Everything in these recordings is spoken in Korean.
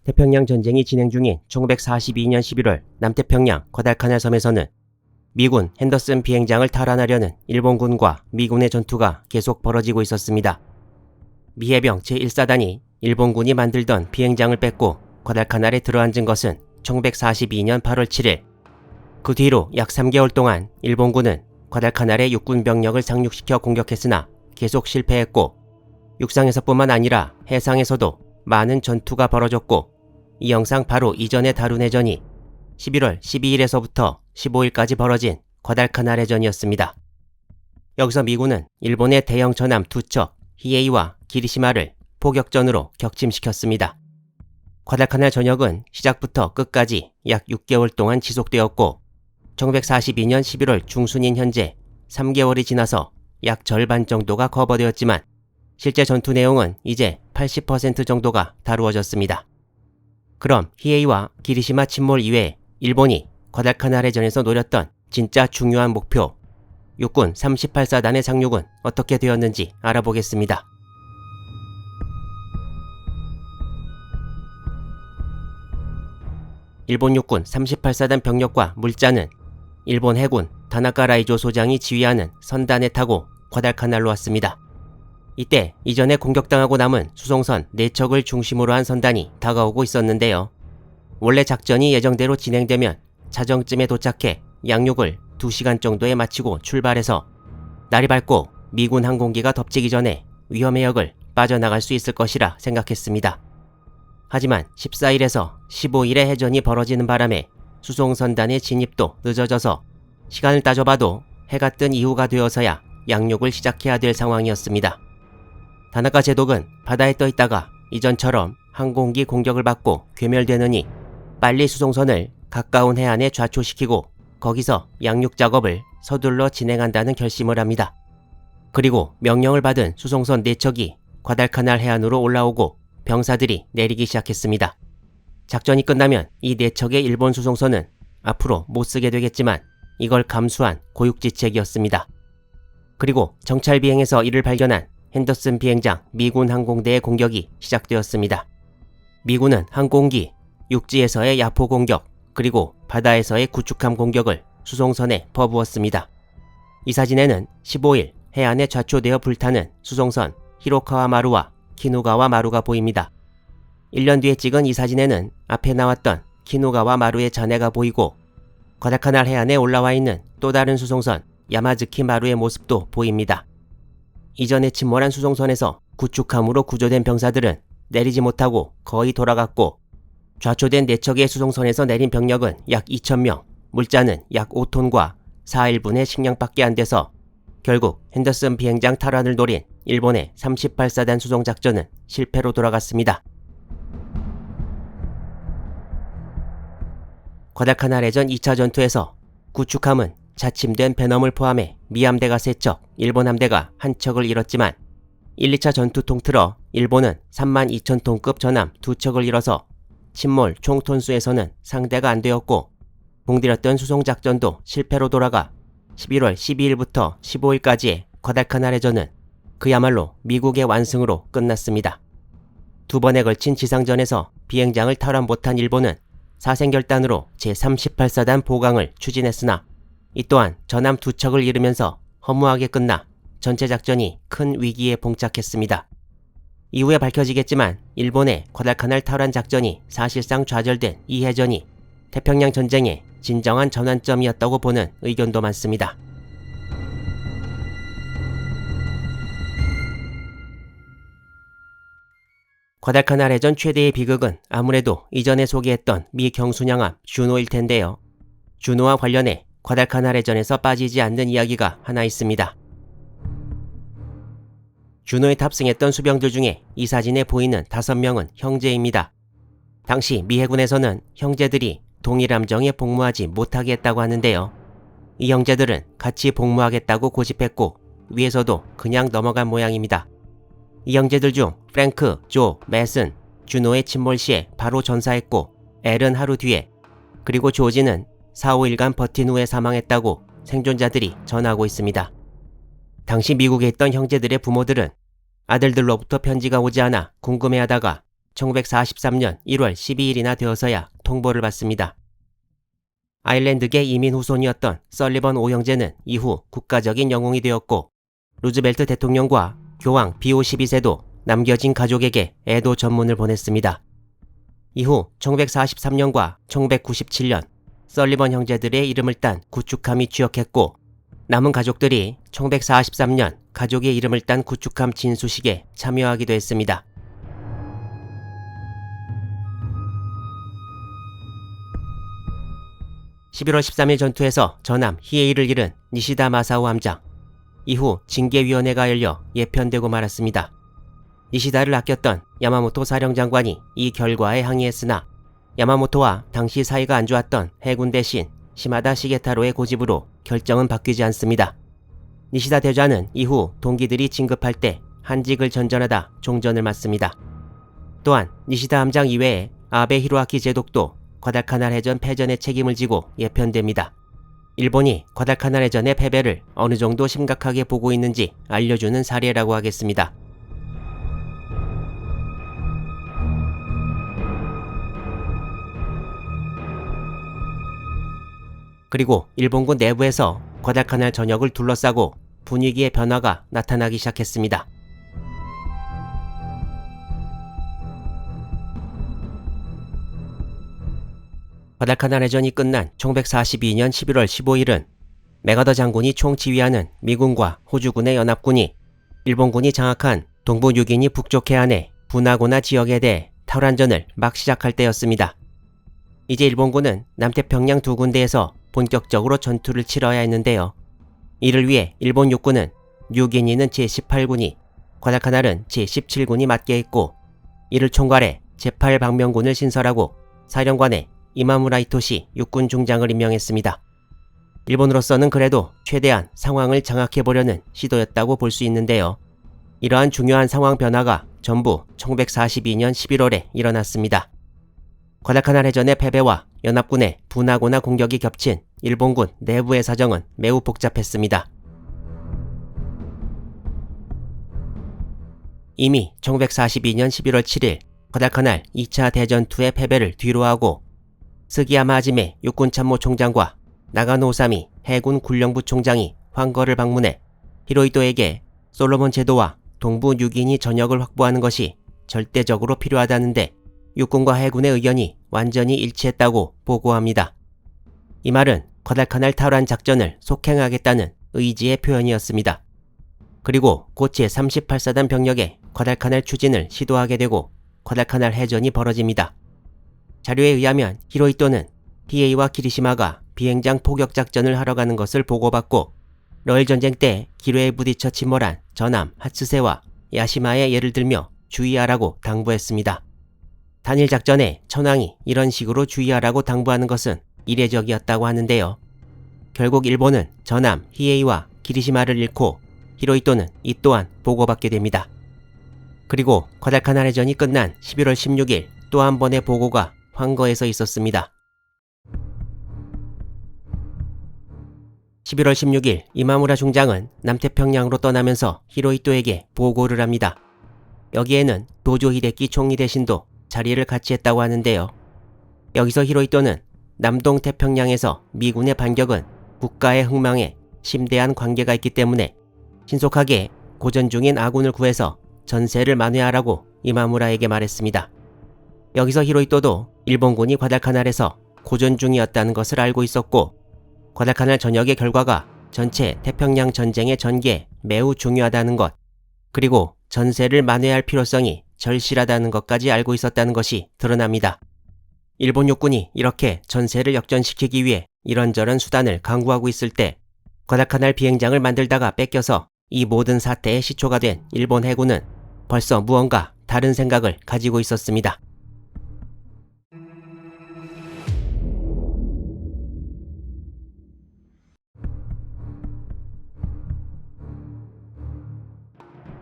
태평양 전쟁이 진행 중인 1942년 11월 남태평양 과달카날 섬에서는 미군 핸더슨 비행장을 탈환하려는 일본군과 미군의 전투가 계속 벌어지고 있었습니다. 미 해병 제1사단이 일본군이 만들던 비행장을 뺏고 과달카날에 들어앉은 것은 1942년 8월 7일. 그 뒤로 약 3개월 동안 일본군은 과달카날의 육군 병력을 상륙시켜 공격했으나 계속 실패했고, 육상에서뿐만 아니라 해상에서도 많은 전투가 벌어졌고, 이 영상 바로 이전에 다룬 해전이 11월 12일에서부터 15일까지 벌어진 과달카날 해전이었습니다. 여기서 미군은 일본의 대형 전함 2척 히에이와 기리시마를 포격전으로 격침시켰습니다. 과달카날 전역은 시작부터 끝까지 약 6개월 동안 지속되었고, 1942년 11월 중순인 현재 3개월이 지나서 약 절반 정도가 커버되었지만 실제 전투 내용은 이제 80% 정도가 다루어졌습니다. 그럼 히에이와 기리시마 침몰 이외에 일본이 과달카날 해전에서 노렸던 진짜 중요한 목표, 육군 38사단의 상륙은 어떻게 되었는지 알아보겠습니다. 일본 육군 38사단 병력과 물자는 일본 해군 다나카 라이조 소장이 지휘하는 선단에 타고 과달카날로 왔습니다. 이때 이전에 공격당하고 남은 수송선 4척을 중심으로 한 선단이 다가오고 있었는데요. 원래 작전이 예정대로 진행되면 자정쯤에 도착해 양육을 2시간 정도에 마치고 출발해서 날이 밝고 미군 항공기가 덮치기 전에 위험의 역을 빠져나갈 수 있을 것이라 생각했습니다. 하지만 14일에서 15일에 해전이 벌어지는 바람에 수송선단의 진입도 늦어져서 시간을 따져봐도 해가 뜬 이후가 되어서야 양육을 시작해야 될 상황이었습니다. 다나카 제독은 바다에 떠 있다가 이전처럼 항공기 공격을 받고 괴멸되느니 빨리 수송선을 가까운 해안에 좌초시키고 거기서 양육 작업을 서둘러 진행한다는 결심을 합니다. 그리고 명령을 받은 수송선 4척이 과달카날 해안으로 올라오고 병사들이 내리기 시작했습니다. 작전이 끝나면 이 4척의 일본 수송선은 앞으로 못 쓰게 되겠지만 이걸 감수한 고육지책이었습니다. 그리고 정찰 비행에서 이를 발견한 핸더슨 비행장 미군 항공대의 공격이 시작되었습니다. 미군은 항공기, 육지에서의 야포 공격, 그리고 바다에서의 구축함 공격을 수송선에 퍼부었습니다. 이 사진에는 15일 해안에 좌초되어 불타는 수송선 히로카와 마루와 키누가와 마루가 보입니다. 1년 뒤에 찍은 이 사진에는 앞에 나왔던 키누가와 마루의 잔해가 보이고 과달카날 해안에 올라와 있는 또 다른 수송선 야마즈키 마루의 모습도 보입니다. 이전에 침몰한 수송선에서 구축함으로 구조된 병사들은 내리지 못하고 거의 돌아갔고, 좌초된 4척의 수송선에서 내린 병력은 약 2,000명, 물자는 약 5톤과 4일분의 식량밖에 안 돼서 결국 핸더슨 비행장 탈환을 노린 일본의 38사단 수송작전은 실패로 돌아갔습니다. 과달카날 해전 2차 전투에서 구축함은 자침된 배넘을 포함해 미함대가 3척, 일본 함대가 1척을 잃었지만 1, 2차 전투 통틀어 일본은 32,000톤급 전함 2척을 잃어서 침몰 총 톤수에서는 상대가 안 되었고, 공들였던 수송작전도 실패로 돌아가 11월 12일부터 15일까지의 과달카날 해전은 그야말로 미국의 완승으로 끝났습니다. 2번에 걸친 지상전에서 비행장을 탈환 못한 일본은 사생결단으로 제38사단 보강을 추진했으나 이 또한 전함 2척을 잃으면서 허무하게 끝나 전체 작전이 큰 위기에 봉착했습니다. 이후에 밝혀지겠지만 일본의 과달카날 탈환 작전이 사실상 좌절된 이 해전이 태평양 전쟁의 진정한 전환점이었다고 보는 의견도 많습니다. 과달카날 해전 최대의 비극은 아무래도 이전에 소개했던 미 경순양함 주노일 텐데요. 주노와 관련해 과달카날 해전에서 빠지지 않는 이야기가 하나 있습니다. 주노에 탑승했던 수병들 중에 이 사진에 보이는 5명은 형제입니다. 당시 미 해군에서는 형제들이 동일 함정에 복무하지 못하게 했다고 하는데요. 이 형제들은 같이 복무하겠다고 고집했고 위에서도 그냥 넘어간 모양입니다. 이 형제들 중 프랭크, 조, 맷은 주노의 침몰 시에 바로 전사했고, 엘은 하루 뒤에, 그리고 조지는 4-5일간 버틴 후에 사망했다고 생존자들이 전하고 있습니다. 당시 미국에 있던 형제들의 부모들은 아들들로부터 편지가 오지 않아 궁금해하다가 1943년 1월 12일이나 되어서야 통보를 받습니다. 아일랜드계 이민 후손이었던 설리번 5형제는 이후 국가적인 영웅이 되었고 루즈벨트 대통령과 교황 비오 12세도 남겨진 가족에게 애도 전문을 보냈습니다. 이후 1943년과 1997년 설리번 형제들의 이름을 딴 구축함이 취역했고 남은 가족들이 1943년 가족의 이름을 딴 구축함 진수식에 참여하기도 했습니다. (11월 13일) 전투에서 전함 히에이를 잃은 니시다 마사오 함장. 이후 징계위원회가 열려 예편되고 말았습니다. 니시다를 아꼈던 야마모토 사령장관이 이 결과에 항의했으나 야마모토와 당시 사이가 안 좋았던 해군 대신 시마다 시게타로의 고집으로 결정은 바뀌지 않습니다. 니시다 대좌는 이후 동기들이 진급할 때 한직을 전전하다 종전을 맞습니다. 또한 니시다 함장 이외에 아베 히로아키 제독도 과달카날 해전 패전의 책임을 지고 예편됩니다. 일본이 과달카날 해전의 패배를 어느 정도 심각하게 보고 있는지 알려주는 사례라고 하겠습니다. 그리고 일본군 내부에서 과달카날 전역을 둘러싸고 분위기의 변화가 나타나기 시작했습니다. 과달카날 해전이 끝난 1942년 11월 15일은 맥어더 장군이 총지휘하는 미군과 호주군의 연합군이 일본군이 장악한 동부 뉴기니 북쪽 해안의 부나고나 지역에 대해 탈환전을 막 시작할 때였습니다. 이제 일본군은 남태평양 두 군데에서 본격적으로 전투를 치러야 했는데요. 이를 위해 일본 육군은 뉴기니는 제18군이, 과달카날은 제17군이 맡게 했고 이를 총괄해 제8방명군을 신설하고 사령관에 이마무라 이토시 육군 중장을 임명했습니다. 일본으로서는 그래도 최대한 상황을 장악해보려는 시도였다고 볼 수 있는데요. 이러한 중요한 상황 변화가 전부 1942년 11월에 일어났습니다. 과달카날 해전의 패배와 연합군의 부나고나 공격이 겹친 일본군 내부의 사정은 매우 복잡했습니다. 이미 1942년 11월 7일 과달카날 2차 대전투의 패배를 뒤로하고 스기야마 하지메 육군참모총장과 나가노 오사미 해군 군령부 총장이 황거를 방문해 히로히토에게 솔로몬 제도와 동부 뉴기니 전역을 확보하는 것이 절대적으로 필요하다는데 육군과 해군의 의견이 완전히 일치했다고 보고합니다. 이 말은 과달카날 탈환 작전을 속행하겠다는 의지의 표현이었습니다. 그리고 곧 제38사단 병력의 과달카날 추진을 시도하게 되고 과달카날 해전이 벌어집니다. 자료에 의하면 히로히토는 히에이와 기리시마가 비행장 포격 작전을 하러 가는 것을 보고받고 러일 전쟁 때 기뢰에 부딪혀 침몰한 전함 하츠세와 야시마의 예를 들며 주의하라고 당부했습니다. 단일 작전에 천황이 이런 식으로 주의하라고 당부하는 것은 이례적이었다고 하는데요. 결국 일본은 전함 히에이와 기리시마를 잃고 히로히토는 이 또한 보고받게 됩니다. 그리고 과달카날 해전이 끝난 11월 16일 또 한 번의 보고가 황거에서 있었습니다. 11월 16일 이마무라 중장은 남태평양으로 떠나면서 히로히토에게 보고를 합니다. 여기에는 도조 히데키 총리 대신도 자리를 같이 했다고 하는데요. 여기서 히로히토는 남동 태평양에서 미군의 반격은 국가의 흥망에 심대한 관계가 있기 때문에 신속하게 고전 중인 아군을 구해서 전세를 만회하라고 이마무라에게 말했습니다. 여기서 히로히토도 일본군이 과달카날에서 고전 중이었다는 것을 알고 있었고 과달카날 전역의 결과가 전체 태평양 전쟁의 전개에 매우 중요하다는 것, 그리고 전세를 만회할 필요성이 절실하다는 것까지 알고 있었다는 것이 드러납니다. 일본 육군이 이렇게 전세를 역전시키기 위해 이런저런 수단을 강구하고 있을 때 과달카날 비행장을 만들다가 뺏겨서 이 모든 사태의 시초가 된 일본 해군은 벌써 무언가 다른 생각을 가지고 있었습니다.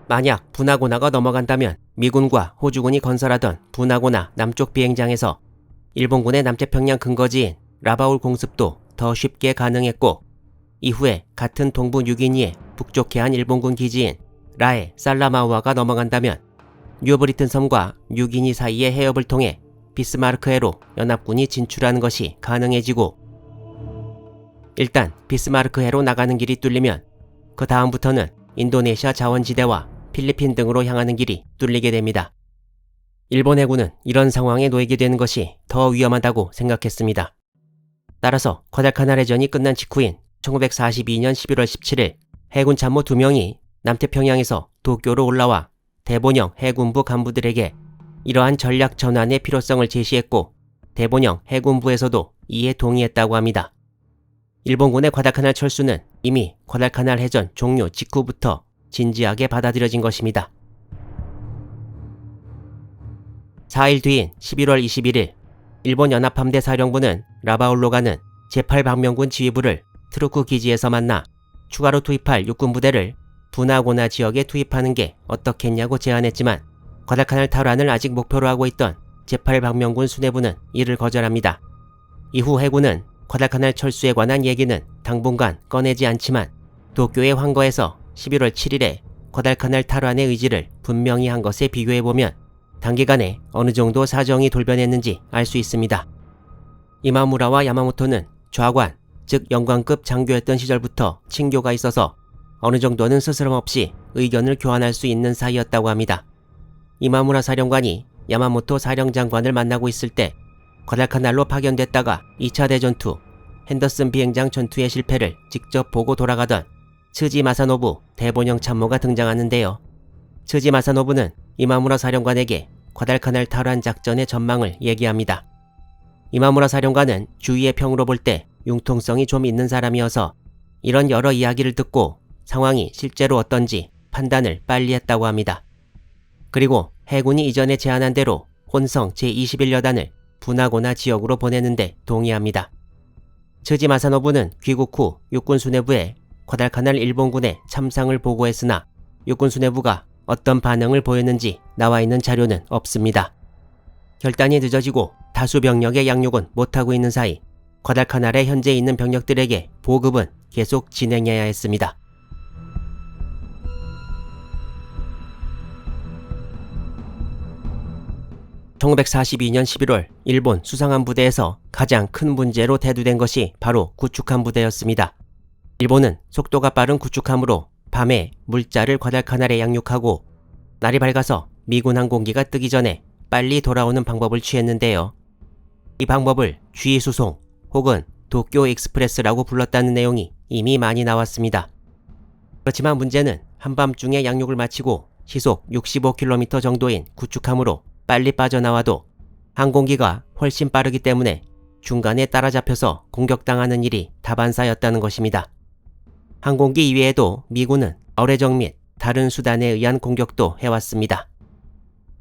만약 부나고나가 넘어간다면 미군과 호주군이 건설하던 부나고나 남쪽 비행장에서 일본군의 남태평양 근거지인 라바울 공습도 더 쉽게 가능했고 이후에 같은 동부 뉴기니의 북쪽 해안 일본군 기지인 라에 살라마우아가 넘어간다면 뉴브리튼 섬과 뉴기니 사이의 해협을 통해 비스마르크해로 연합군이 진출하는 것이 가능해지고, 일단 비스마르크해로 나가는 길이 뚫리면 그 다음부터는 인도네시아 자원지대와 필리핀 등으로 향하는 길이 뚫리게 됩니다. 일본 해군은 이런 상황에 놓이게 되는 것이 더 위험하다고 생각했습니다. 따라서 과달카날 해전이 끝난 직후인 1942년 11월 17일 해군 참모 2명이 남태평양에서 도쿄로 올라와 대본영 해군부 간부들에게 이러한 전략 전환의 필요성을 제시했고, 대본영 해군부에서도 이에 동의했다고 합니다. 일본군의 과달카날 철수는 이미 과달카날 해전 종료 직후부터 진지하게 받아들여진 것입니다. 4일 뒤인 11월 21일 일본 연합함대 사령부는 라바울로 가는 제8방명군 지휘부를 트루쿠 기지에서 만나 추가로 투입할 육군 부대를 부나고나 지역에 투입하는 게 어떻겠냐고 제안했지만, 과달카날 탈환을 아직 목표로 하고 있던 제8방명군 수뇌부는 이를 거절합니다. 이후 해군은 과달카날 철수에 관한 얘기는 당분간 꺼내지 않지만 도쿄의 황거에서 11월 7일에 과달카날 탈환의 의지를 분명히 한 것에 비교해보면 단기간에 어느 정도 사정이 돌변했는지 알 수 있습니다. 이마무라와 야마모토는 좌관, 즉 영관급 장교였던 시절부터 친교가 있어서 어느 정도는 스스럼 없이 의견을 교환할 수 있는 사이였다고 합니다. 이마무라 사령관이 야마모토 사령장관을 만나고 있을 때 과달카날로 파견됐다가 2차 대전투 핸더슨 비행장 전투의 실패를 직접 보고 돌아가던 츠지 마사노부 대본영 참모가 등장하는데요. 츠지 마사노부는 이마무라 사령관에게 과달카날 탈환 작전의 전망을 얘기합니다. 이마무라 사령관은 주위의 평으로 볼 때 융통성이 좀 있는 사람이어서 이런 여러 이야기를 듣고 상황이 실제로 어떤지 판단을 빨리 했다고 합니다. 그리고 해군이 이전에 제안한 대로 혼성 제21여단을 부나고나 지역으로 보내는데 동의합니다. 츠지 마사노부는 귀국 후 육군 수뇌부에 과달카날 일본군의 참상을 보고했으나 육군 수뇌부가 어떤 반응을 보였는지 나와 있는 자료는 없습니다. 결단이 늦어지고 다수 병력의 양육은 못하고 있는 사이 과달카날에 현재 있는 병력들에게 보급은 계속 진행해야 했습니다. (1942년 11월) 일본 수상한 부대에서 가장 큰 문제로 대두된 것이 바로 구축함 부대였습니다. 일본은 속도가 빠른 구축함으로 밤에 물자를 과달카날에 양육하고 날이 밝아서 미군 항공기가 뜨기 전에 빨리 돌아오는 방법을 취했는데요. 이 방법을 G수송 혹은 도쿄 익스프레스라고 불렀다는 내용이 이미 많이 나왔습니다. 그렇지만 문제는 한밤중에 양육을 마치고 시속 65km 정도인 구축함으로 빨리 빠져나와도 항공기가 훨씬 빠르기 때문에 중간에 따라잡혀서 공격당하는 일이 다반사였다는 것입니다. 항공기 이외에도 미군은 어뢰정 및 다른 수단에 의한 공격도 해왔습니다.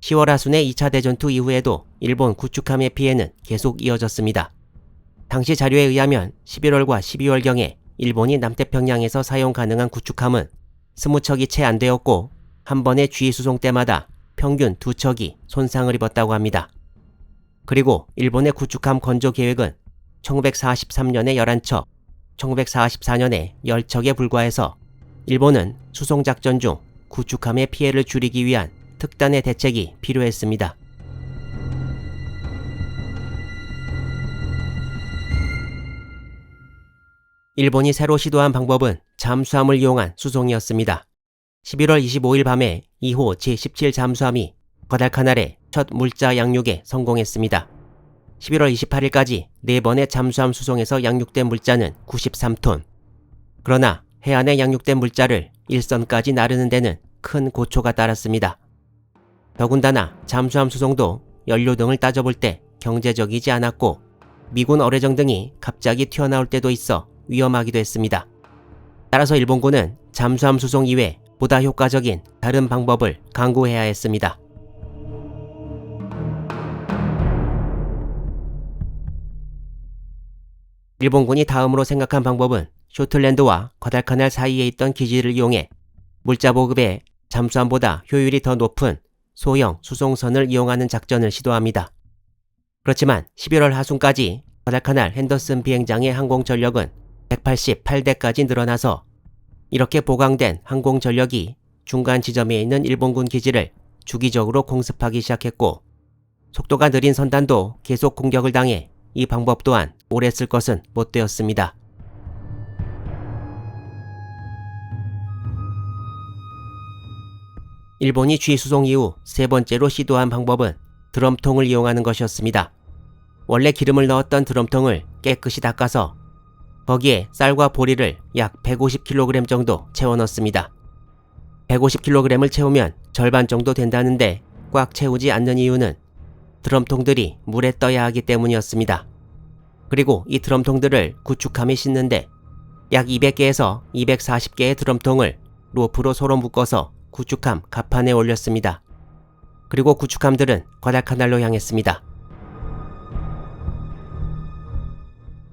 10월 하순의 2차 대전투 이후에도 일본 구축함의 피해는 계속 이어졌습니다. 당시 자료에 의하면 11월과 12월경에 일본이 남태평양에서 사용 가능한 구축함은 20척이 채 안 되었고 한 번의 G수송 때마다 평균 2척이 손상을 입었다고 합니다. 그리고 일본의 구축함 건조 계획은 1943년에 11척, 1944년에 10척에 불과해서 일본은 수송작전 중 구축함의 피해를 줄이기 위한 특단의 대책이 필요했습니다. 일본이 새로 시도한 방법은 잠수함을 이용한 수송이었습니다. 11월 25일 밤에 2호 제17 잠수함이 과달카날의 첫 물자 양육에 성공했습니다. 11월 28일까지 4번의 잠수함 수송에서 양육된 물자는 93톤. 그러나 해안에 양육된 물자를 일선까지 나르는 데는 큰 고초가 따랐습니다. 더군다나 잠수함 수송도 연료 등을 따져볼 때 경제적이지 않았고 미군 어뢰정 등이 갑자기 튀어나올 때도 있어 위험하기도 했습니다. 따라서 일본군은 잠수함 수송 이외 보다 효과적인 다른 방법을 강구해야 했습니다. 일본군이 다음으로 생각한 방법은 쇼틀랜드와 과달카날 사이에 있던 기지를 이용해 물자 보급에 잠수함보다 효율이 더 높은 소형 수송선을 이용하는 작전을 시도합니다. 그렇지만 11월 하순까지 과달카날 핸더슨 비행장의 항공 전력은 188대까지 늘어나서 이렇게 보강된 항공 전력이 중간 지점에 있는 일본군 기지를 주기적으로 공습하기 시작했고 속도가 느린 선단도 계속 공격을 당해 이 방법 또한 오래 쓸 것은 못 되었습니다. 일본이 G수송 이후 세 번째로 시도한 방법은 드럼통을 이용하는 것이었습니다. 원래 기름을 넣었던 드럼통을 깨끗이 닦아서 거기에 쌀과 보리를 약 150kg 정도 채워 넣습니다. 150kg을 채우면 절반 정도 된다는데 꽉 채우지 않는 이유는 드럼통들이 물에 떠야 하기 때문이었습니다. 그리고 이 드럼통들을 구축함에 싣는데 약 200개에서 240개의 드럼통을 로프로 서로 묶어서 구축함 갑판에 올렸습니다. 그리고 구축함들은 과달카날로 향했습니다.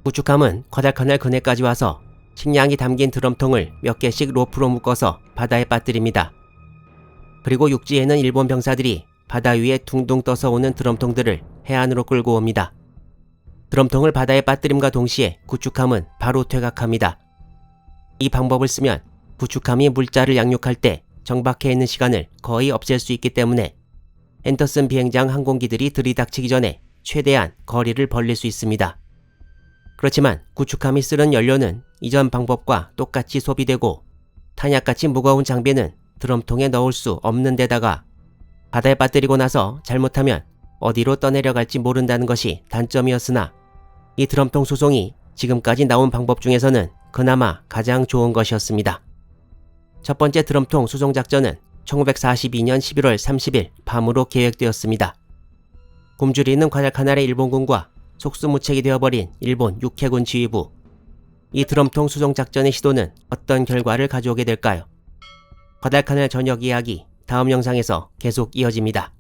구축함은 과달카날 근해까지 와서 식량이 담긴 드럼통을 몇 개씩 로프로 묶어서 바다에 빠뜨립니다. 그리고 육지에는 일본 병사들이 바다 위에 둥둥 떠서 오는 드럼통들을 해안으로 끌고 옵니다. 드럼통을 바다에 빠뜨림과 동시에 구축함은 바로 퇴각합니다. 이 방법을 쓰면 구축함이 물자를 양육할 때 정박해 있는 시간을 거의 없앨 수 있기 때문에 앤더슨 비행장 항공기들이 들이닥치기 전에 최대한 거리를 벌릴 수 있습니다. 그렇지만 구축함이 쓰는 연료는 이전 방법과 똑같이 소비되고 탄약같이 무거운 장비는 드럼통에 넣을 수 없는 데다가 바다에 빠뜨리고 나서 잘못하면 어디로 떠내려갈지 모른다는 것이 단점이었으나 이 드럼통 수송이 지금까지 나온 방법 중에서는 그나마 가장 좋은 것이었습니다. 첫 번째 드럼통 수송 작전은 1942년 11월 30일 밤으로 계획되었습니다. 굶주리는 과달카날의 일본군과 속수무책이 되어버린 일본 육해군 지휘부. 이 드럼통 수송 작전의 시도는 어떤 결과를 가져오게 될까요? 과달카날 전역 이야기 다음 영상에서 계속 이어집니다.